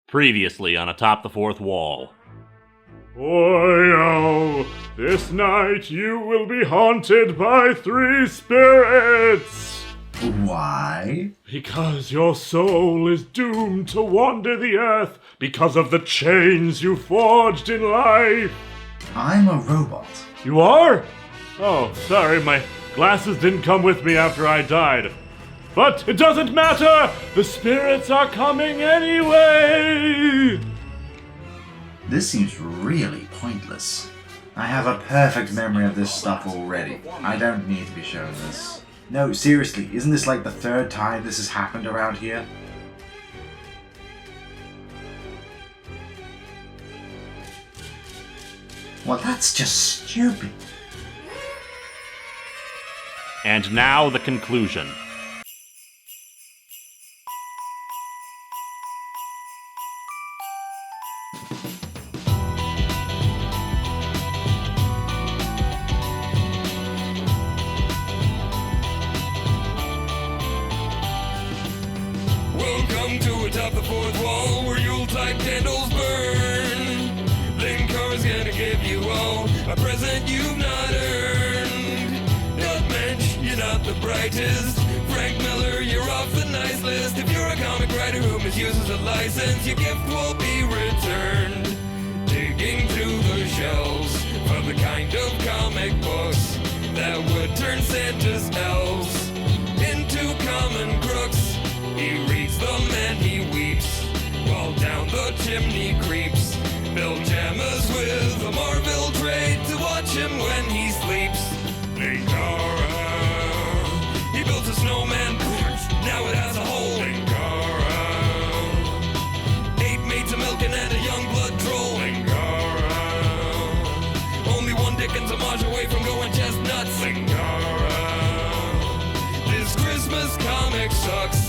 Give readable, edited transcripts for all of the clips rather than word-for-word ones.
Previously on Atop the Fourth Wall. Oi-oh! This night you will be haunted by 3 spirits! Why? Because your soul is doomed to wander the earth because of the chains you forged in life! I'm a robot. You are? Oh, sorry, my glasses didn't come with me after I died. But it doesn't matter! The spirits are coming anyway! This seems really pointless. I have a perfect memory of this stuff already. I don't need to be shown this. No, seriously, isn't this like the 3rd time this has happened around here? Well, that's just stupid. And now the conclusion. Welcome to Atop the Fourth Wall, where Yuletide candles burn. Linkara's gonna give you all a present you've not earned. Not Mensch, you're not the brightest. Frank Miller, you're off the nice list. If you're a comic writer who misuses a license, your gift will be returned. Digging through the shelves for the kind of comic books that would turn Santa's elves into common crooks. He reads them and he weeps while down the chimney creeps. Pajamas with a Marvel trade to watch him when he sleeps. Linkara, he built a snowman, now it has a hole. Linkara, 8 maids, a milking and a young blood troll. Linkara, only one Dickens homage away from going chestnuts. Linkara, this Christmas comic sucks.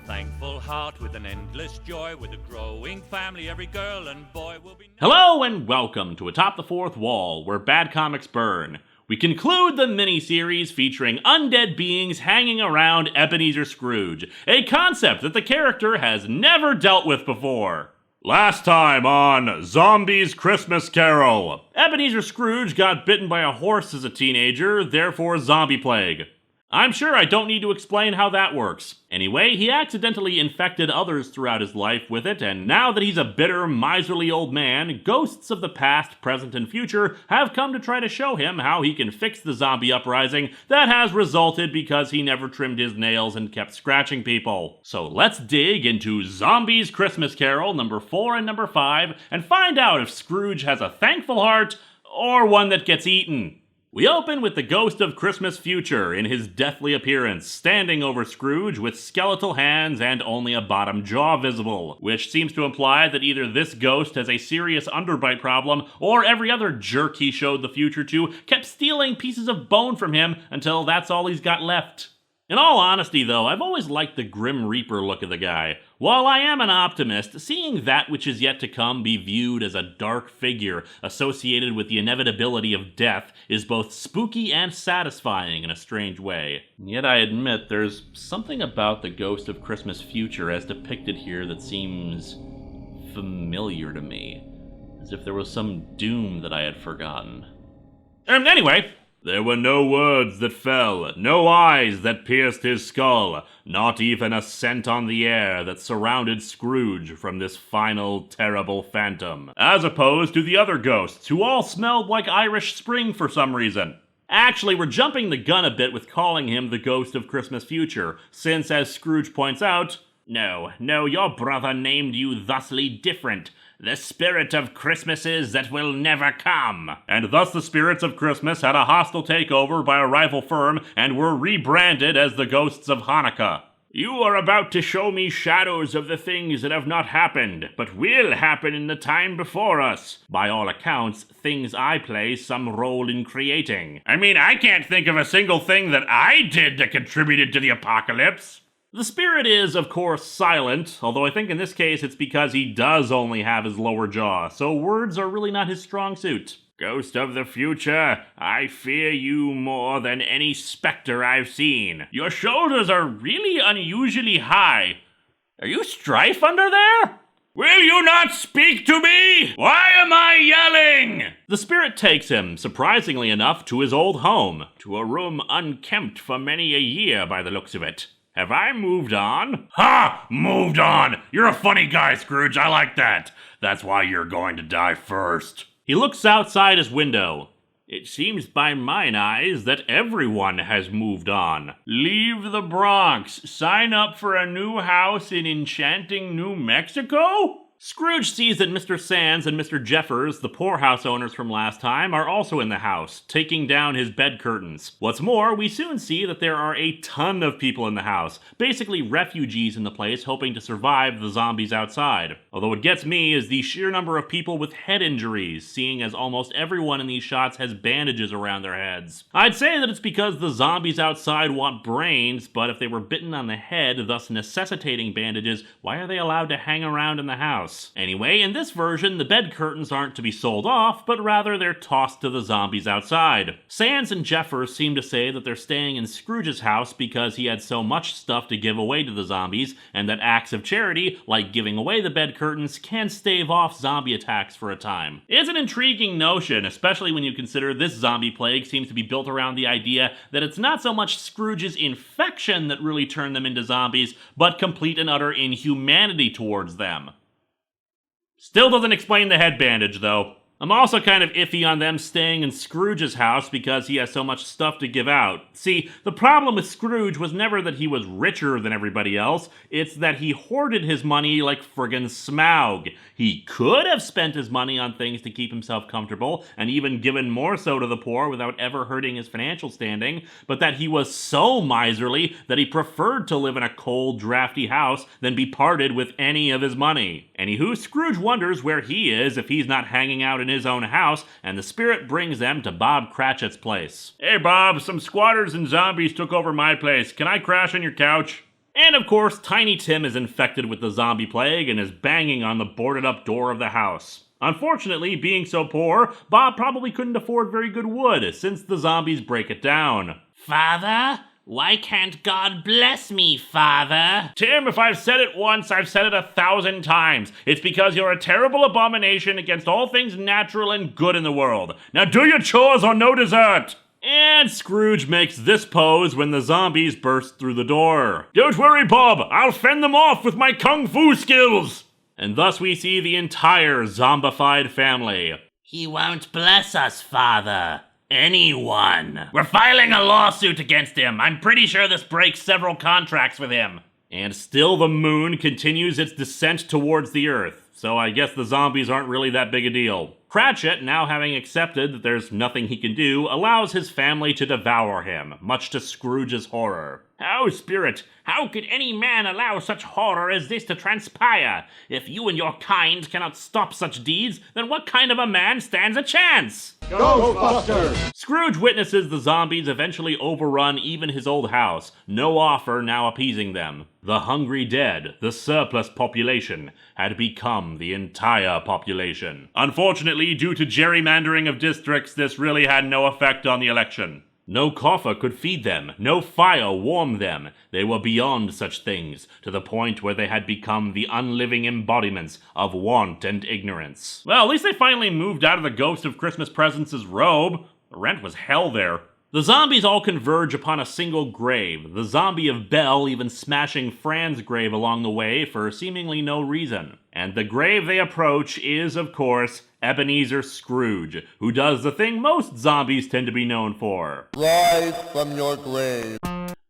Thankful heart with an endless joy, with a growing family, every girl and boy will be. Hello and welcome to Atop the Fourth Wall, where bad comics burn. We conclude the mini-series featuring undead beings hanging around Ebenezer Scrooge, a concept that the character has never dealt with before. Last time on Zombies Christmas Carol, Ebenezer Scrooge got bitten by a horse as a teenager, therefore zombie plague. I'm sure I don't need to explain how that works. Anyway, he accidentally infected others throughout his life with it, and now that he's a bitter, miserly old man, ghosts of the past, present, and future have come to try to show him how he can fix the zombie uprising that has resulted because he never trimmed his nails and kept scratching people. So let's dig into Zombies Christmas Carol number 4 and number 5 and find out if Scrooge has a thankful heart or one that gets eaten. We open with the ghost of Christmas future in his deathly appearance, standing over Scrooge with skeletal hands and only a bottom jaw visible, which seems to imply that either this ghost has a serious underbite problem, or every other jerk he showed the future to kept stealing pieces of bone from him until that's all he's got left. In all honesty, though, I've always liked the Grim Reaper look of the guy. While I am an optimist, seeing that which is yet to come be viewed as a dark figure associated with the inevitability of death is both spooky and satisfying in a strange way. Yet I admit there's something about the ghost of Christmas future as depicted here that seems familiar to me, as if there was some doom that I had forgotten. Anyway, there were no words that fell, no eyes that pierced his skull, not even a scent on the air that surrounded Scrooge from this final, terrible phantom, as opposed to the other ghosts, who all smelled like Irish Spring for some reason. Actually, we're jumping the gun a bit with calling him the ghost of Christmas future, since, as Scrooge points out, No, your brother named you thusly different. The spirit of Christmases that will never come. And thus the spirits of Christmas had a hostile takeover by a rival firm and were rebranded as the ghosts of Hanukkah. You are about to show me shadows of the things that have not happened, but will happen in the time before us. By all accounts, things I play some role in creating. I mean, I can't think of a single thing that I did that contributed to the apocalypse. The spirit is, of course, silent, although I think in this case it's because he does only have his lower jaw, so words are really not his strong suit. Ghost of the future, I fear you more than any specter I've seen. Your shoulders are really unusually high. Are you Strife under there? Will you not speak to me? Why am I yelling? The spirit takes him, surprisingly enough, to his old home, to a room unkempt for many a year by the looks of it. Have I moved on? Ha! Moved on! You're a funny guy, Scrooge, I like that. That's why you're going to die first. He looks outside his window. It seems by mine eyes that everyone has moved on. Leave the Bronx. Sign up for a new house in enchanting New Mexico? Scrooge sees that Mr. Sands and Mr. Jeffers, the poorhouse owners from last time, are also in the house, taking down his bed curtains. What's more, we soon see that there are a ton of people in the house, basically refugees in the place hoping to survive the zombies outside. Although what gets me is the sheer number of people with head injuries, seeing as almost everyone in these shots has bandages around their heads. I'd say that it's because the zombies outside want brains, but if they were bitten on the head, thus necessitating bandages, why are they allowed to hang around in the house? Anyway, in this version, the bed curtains aren't to be sold off, but rather they're tossed to the zombies outside. Sands and Jeffers seem to say that they're staying in Scrooge's house because he had so much stuff to give away to the zombies, and that acts of charity, like giving away the bed curtains, can stave off zombie attacks for a time. It's an intriguing notion, especially when you consider this zombie plague seems to be built around the idea that it's not so much Scrooge's infection that really turned them into zombies, but complete and utter inhumanity towards them. Still doesn't explain the head bandage, though. I'm also kind of iffy on them staying in Scrooge's house because he has so much stuff to give out. See, the problem with Scrooge was never that he was richer than everybody else, it's that he hoarded his money like friggin' Smaug. He could have spent his money on things to keep himself comfortable, and even given more so to the poor without ever hurting his financial standing, but that he was so miserly that he preferred to live in a cold, drafty house than be parted with any of his money. Anywho, Scrooge wonders where he is if he's not hanging out in his own house, and the spirit brings them to Bob Cratchit's place. Hey Bob, some squatters and zombies took over my place. Can I crash on your couch? And of course, Tiny Tim is infected with the zombie plague and is banging on the boarded up door of the house. Unfortunately, being so poor, Bob probably couldn't afford very good wood, since the zombies break it down. Father? Why can't God bless me, Father? Tim, if I've said it once, I've said it 1,000 times. It's because you're a terrible abomination against all things natural and good in the world. Now do your chores or no dessert! And Scrooge makes this pose when the zombies burst through the door. Don't worry, Bob, I'll fend them off with my kung fu skills! And thus we see the entire zombified family. He won't bless us, Father. Anyone. We're filing a lawsuit against him. I'm pretty sure this breaks several contracts with him. And still the moon continues its descent towards the earth. So I guess the zombies aren't really that big a deal. Cratchit, now having accepted that there's nothing he can do, allows his family to devour him, much to Scrooge's horror. Oh, Spirit, how could any man allow such horror as this to transpire? If you and your kind cannot stop such deeds, then what kind of a man stands a chance? Ghostbusters! Scrooge witnesses the zombies eventually overrun even his old house, no offer now appeasing them. The hungry dead, the surplus population, had become the entire population. Unfortunately, due to gerrymandering of districts, this really had no effect on the election. No coffer could feed them, no fire warm them. They were beyond such things, to the point where they had become the unliving embodiments of want and ignorance. Well, at least they finally moved out of the ghost of Christmas Presents' robe. The rent was hell there. The zombies all converge upon a single grave, the zombie of Belle even smashing Fran's grave along the way for seemingly no reason. And the grave they approach is, of course, Ebenezer Scrooge, who does the thing most zombies tend to be known for. Rise from your grave.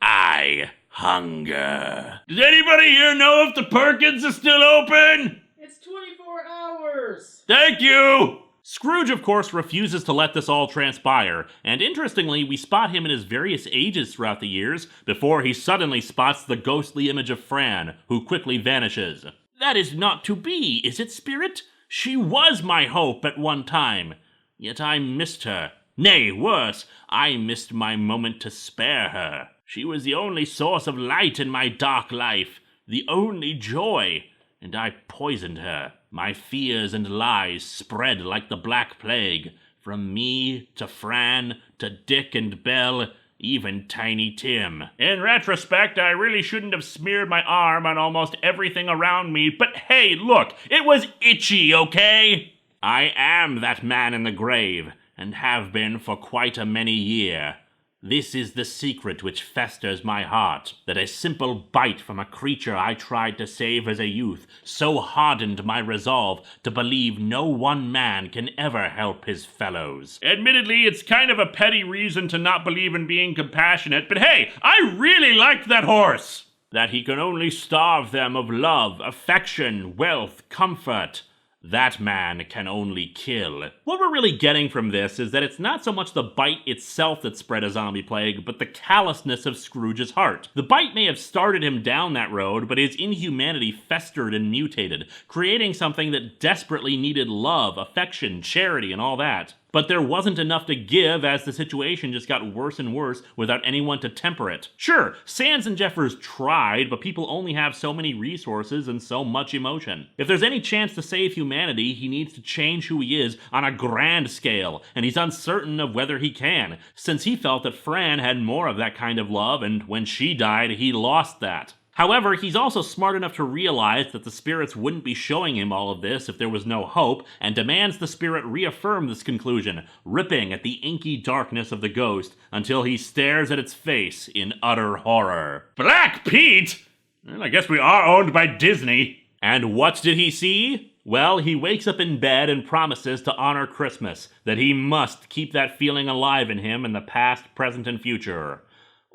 I hunger. Does anybody here know if the Perkins is still open? It's 24 hours! Thank you! Scrooge, of course, refuses to let this all transpire, and interestingly, we spot him in his various ages throughout the years, before he suddenly spots the ghostly image of Fran, who quickly vanishes. That is not to be, is it, Spirit? She was my hope at one time, yet I missed her. Nay, worse, I missed my moment to spare her. She was the only source of light in my dark life, the only joy, and I poisoned her. My fears and lies spread like the Black Plague, From me to Fran to Dick and Belle, even Tiny Tim. In retrospect, I really shouldn't have smeared my arm on almost everything around me, but hey, look, it was itchy, okay? I am that man in the grave, and have been for quite a many year. This is the secret which festers my heart, that a simple bite from a creature I tried to save as a youth so hardened my resolve to believe no one man can ever help his fellows. Admittedly, it's kind of a petty reason to not believe in being compassionate, but hey, I really liked that horse! That he can only starve them of love, affection, wealth, comfort. That man can only kill. What we're really getting from this is that it's not so much the bite itself that spread a zombie plague, but the callousness of Scrooge's heart. The bite may have started him down that road, but his inhumanity festered and mutated, creating something that desperately needed love, affection, charity, and all that. But there wasn't enough to give as the situation just got worse and worse without anyone to temper it. Sure, Sands and Jeffers tried, but people only have so many resources and so much emotion. If there's any chance to save humanity, he needs to change who he is on a grand scale, and he's uncertain of whether he can, since he felt that Fran had more of that kind of love, and when she died, he lost that. However, he's also smart enough to realize that the spirits wouldn't be showing him all of this if there was no hope, and demands the spirit reaffirm this conclusion, ripping at the inky darkness of the ghost until he stares at its face in utter horror. Black Pete? Well, I guess we are owned by Disney. And what did he see? Well, he wakes up in bed and promises to honor Christmas, that he must keep that feeling alive in him in the past, present, and future.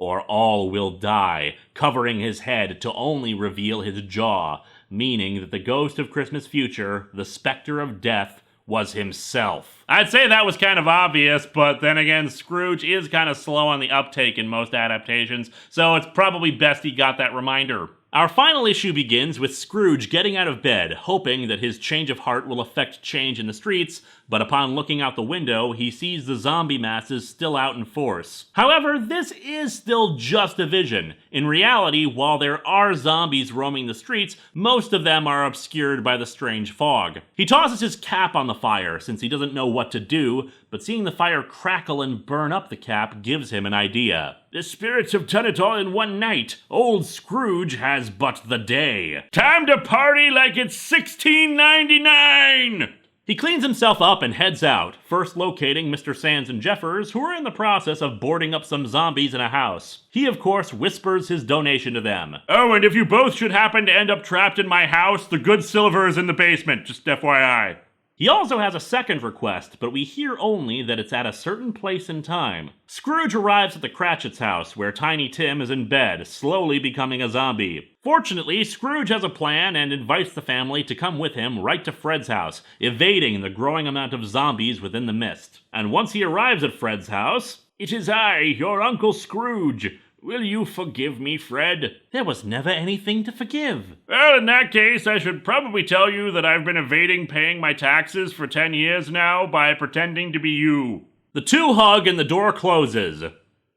Or all will die, covering his head to only reveal his jaw, meaning that the ghost of Christmas future, the specter of death, was himself. I'd say that was kind of obvious, but then again, Scrooge is kind of slow on the uptake in most adaptations, so it's probably best he got that reminder. Our final issue begins with Scrooge getting out of bed, hoping that his change of heart will affect change in the streets, but upon looking out the window, he sees the zombie masses still out in force. However, this is still just a vision. In reality, while there are zombies roaming the streets, most of them are obscured by the strange fog. He tosses his cap on the fire, since he doesn't know what to do, but seeing the fire crackle and burn up the cap gives him an idea. The spirits have done it all in one night. Old Scrooge has but the day. Time to party like it's 1699! He cleans himself up and heads out, first locating Mr. Sands and Jeffers, who are in the process of boarding up some zombies in a house. He, of course, whispers his donation to them. Oh, and if you both should happen to end up trapped in my house, the good silver is in the basement, just FYI. He also has a second request, but we hear only that it's at a certain place and time. Scrooge arrives at the Cratchit's house, where Tiny Tim is in bed, slowly becoming a zombie. Fortunately, Scrooge has a plan and invites the family to come with him right to Fred's house, evading the growing amount of zombies within the mist. And once he arrives at Fred's house, "It is I, your Uncle Scrooge. Will you forgive me, Fred?" There was never anything to forgive. Well, in that case, I should probably tell you that I've been evading paying my taxes for 10 years now by pretending to be you. The two hug and the door closes.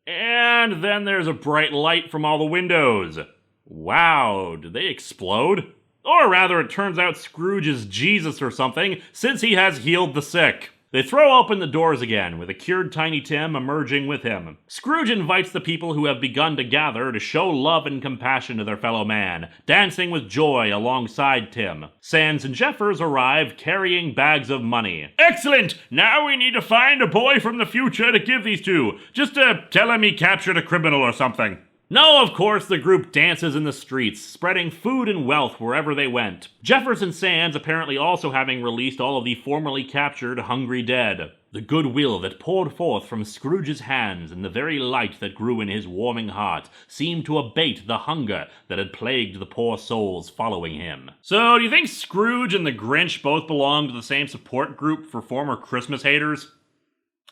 And then there's a bright light from all the windows. Wow, did they explode? Or rather, it turns out Scrooge is Jesus or something, since he has healed the sick. They throw open the doors again, with a cured Tiny Tim emerging with him. Scrooge invites the people who have begun to gather to show love and compassion to their fellow man, dancing with joy alongside Tim. Sands and Jeffers arrive carrying bags of money. Excellent! Now we need to find a boy from the future to give these to, just to tell him he captured a criminal or something. No, of course, the group dances in the streets, spreading food and wealth wherever they went. Jeffers and Sands apparently also having released all of the formerly captured hungry dead. The goodwill that poured forth from Scrooge's hands and the very light that grew in his warming heart seemed to abate the hunger that had plagued the poor souls following him. So, do you think Scrooge and the Grinch both belong to the same support group for former Christmas haters?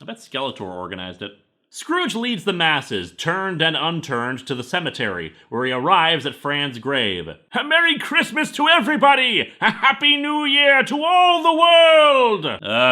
I bet Skeletor organized it. Scrooge leads the masses, turned and unturned, to the cemetery, where he arrives at Fran's grave. A Merry Christmas to everybody! A Happy New Year to all the world!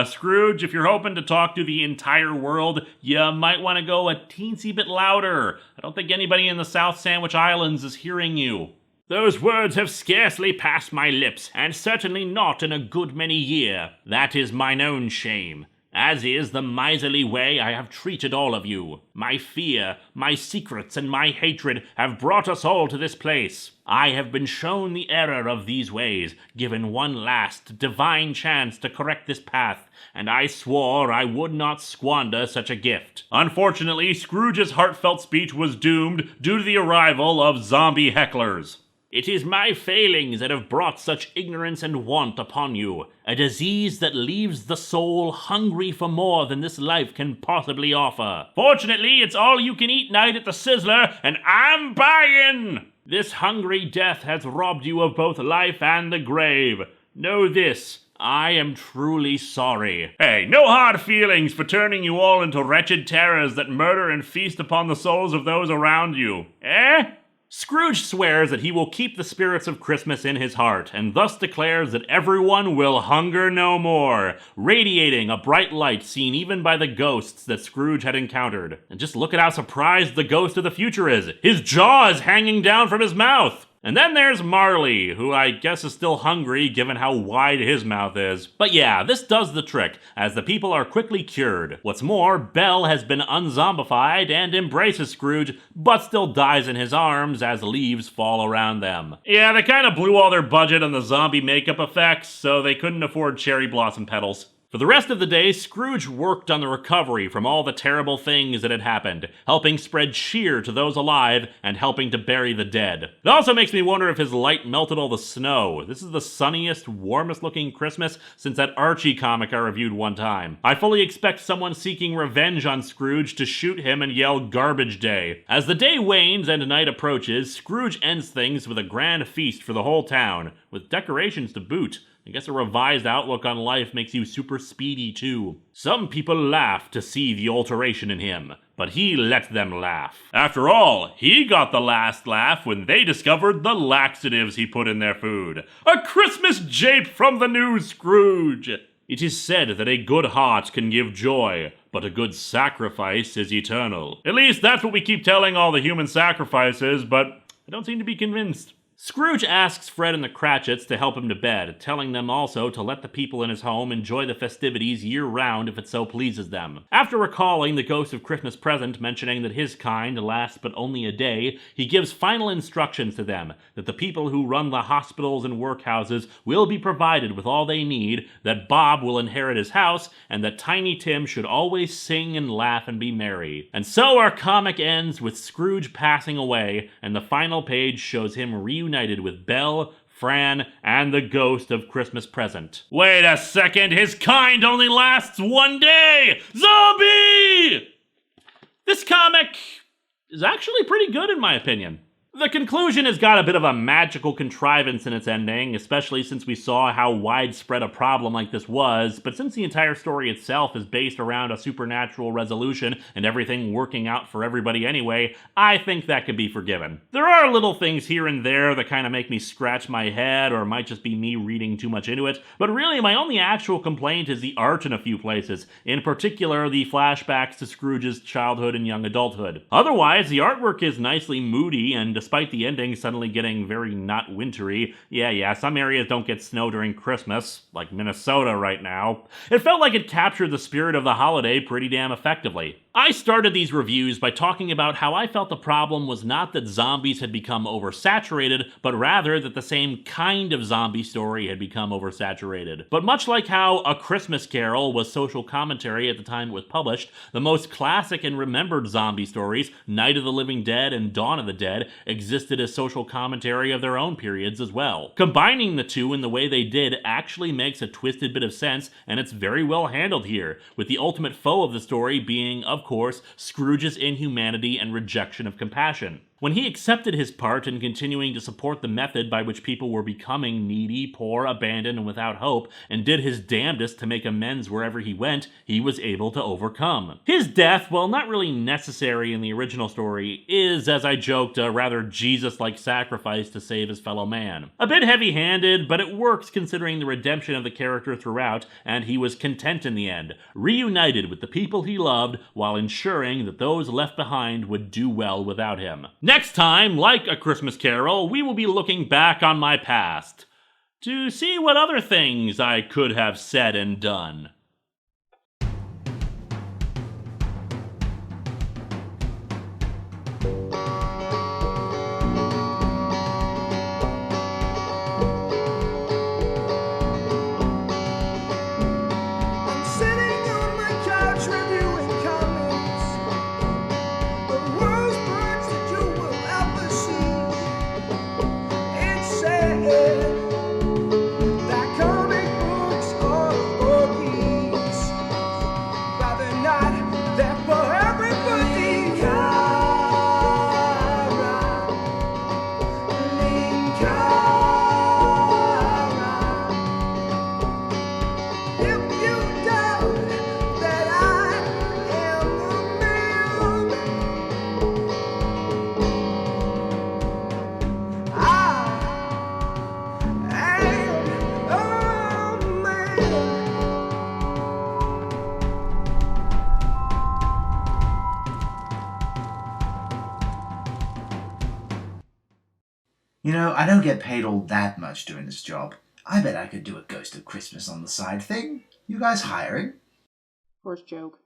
Scrooge, if you're hoping to talk to the entire world, you might want to go a teensy bit louder. I don't think anybody in the South Sandwich Islands is hearing you. Those words have scarcely passed my lips, and certainly not in a good many year. That is mine own shame. as is the miserly way I have treated all of you. My fear, my secrets, and my hatred have brought us all to this place. I have been shown the error of these ways, given one last divine chance to correct this path, and I swore I would not squander such a gift. Unfortunately, Scrooge's heartfelt speech was doomed due to the arrival of zombie hecklers. It is my failings that have brought such ignorance and want upon you, a disease that leaves the soul hungry for more than this life can possibly offer. Fortunately, it's all-you-can-eat night at the Sizzler, and I'm buying! This hungry death has robbed you of both life and the grave. Know this, I am truly sorry. Hey, no hard feelings for turning you all into wretched terrors that murder and feast upon the souls of those around you. Eh? Scrooge swears that he will keep the spirits of Christmas in his heart, and thus declares that everyone will hunger no more, radiating a bright light seen even by the ghosts that Scrooge had encountered. And just look at how surprised the ghost of the future is. His jaw is hanging down from his mouth. And then there's Marley, who I guess is still hungry given how wide his mouth is. But yeah, this does the trick, as the people are quickly cured. What's more, Belle has been unzombified and embraces Scrooge, but still dies in his arms as leaves fall around them. Yeah, they kind of blew all their budget on the zombie makeup effects, so they couldn't afford cherry blossom petals. For the rest of the day, Scrooge worked on the recovery from all the terrible things that had happened, helping spread cheer to those alive and helping to bury the dead. It also makes me wonder if his light melted all the snow. This is the sunniest, warmest looking Christmas since that Archie comic I reviewed one time. I fully expect someone seeking revenge on Scrooge to shoot him and yell "Garbage Day." As the day wanes and night approaches, Scrooge ends things with a grand feast for the whole town, with decorations to boot. I guess a revised outlook on life makes you super speedy too. Some people laugh to see the alteration in him, but he let them laugh. After all, he got the last laugh when they discovered the laxatives he put in their food. A Christmas jape from the new Scrooge! It is said that a good heart can give joy, but a good sacrifice is eternal. At least that's what we keep telling all the human sacrifices, but I don't seem to be convinced. Scrooge asks Fred and the Cratchits to help him to bed, telling them also to let the people in his home enjoy the festivities year-round if it so pleases them. After recalling the ghost of Christmas Present mentioning that his kind lasts but only a day, he gives final instructions to them, that the people who run the hospitals and workhouses will be provided with all they need, that Bob will inherit his house, and that Tiny Tim should always sing and laugh and be merry. And so our comic ends with Scrooge passing away, and the final page shows him reunited with Belle, Fran, and the ghost of Christmas Present. Wait a second, his kind only lasts one day! Zombie! This comic is actually pretty good in my opinion. The conclusion has got a bit of a magical contrivance in its ending, especially since we saw how widespread a problem like this was, but since the entire story itself is based around a supernatural resolution and everything working out for everybody anyway, I think that can be forgiven. There are little things here and there that kind of make me scratch my head, or it might just be me reading too much into it, but really my only actual complaint is the art in a few places, in particular the flashbacks to Scrooge's childhood and young adulthood. Otherwise, the artwork is nicely moody, and despite the ending suddenly getting very not wintry, yeah, some areas don't get snow during Christmas, like Minnesota right now, it felt like it captured the spirit of the holiday pretty damn effectively. I started these reviews by talking about how I felt the problem was not that zombies had become oversaturated, but rather that the same kind of zombie story had become oversaturated. But much like how A Christmas Carol was social commentary at the time it was published, the most classic and remembered zombie stories, Night of the Living Dead and Dawn of the Dead, existed as social commentary of their own periods as well. Combining the two in the way they did actually makes a twisted bit of sense, and it's very well handled here, with the ultimate foe of the story being, of course, Scrooge's inhumanity and rejection of compassion. When he accepted his part in continuing to support the method by which people were becoming needy, poor, abandoned, and without hope, and did his damnedest to make amends wherever he went, he was able to overcome. His death, while not really necessary in the original story, is, as I joked, a rather Jesus-like sacrifice to save his fellow man. A bit heavy-handed, but it works considering the redemption of the character throughout, and he was content in the end, reunited with the people he loved while ensuring that those left behind would do well without him. Next time, like A Christmas Carol, we will be looking back on my past to see what other things I could have said and done. You know, I don't get paid all that much doing this job. I bet I could do a Ghost of Christmas on the side thing. You guys hiring? First joke.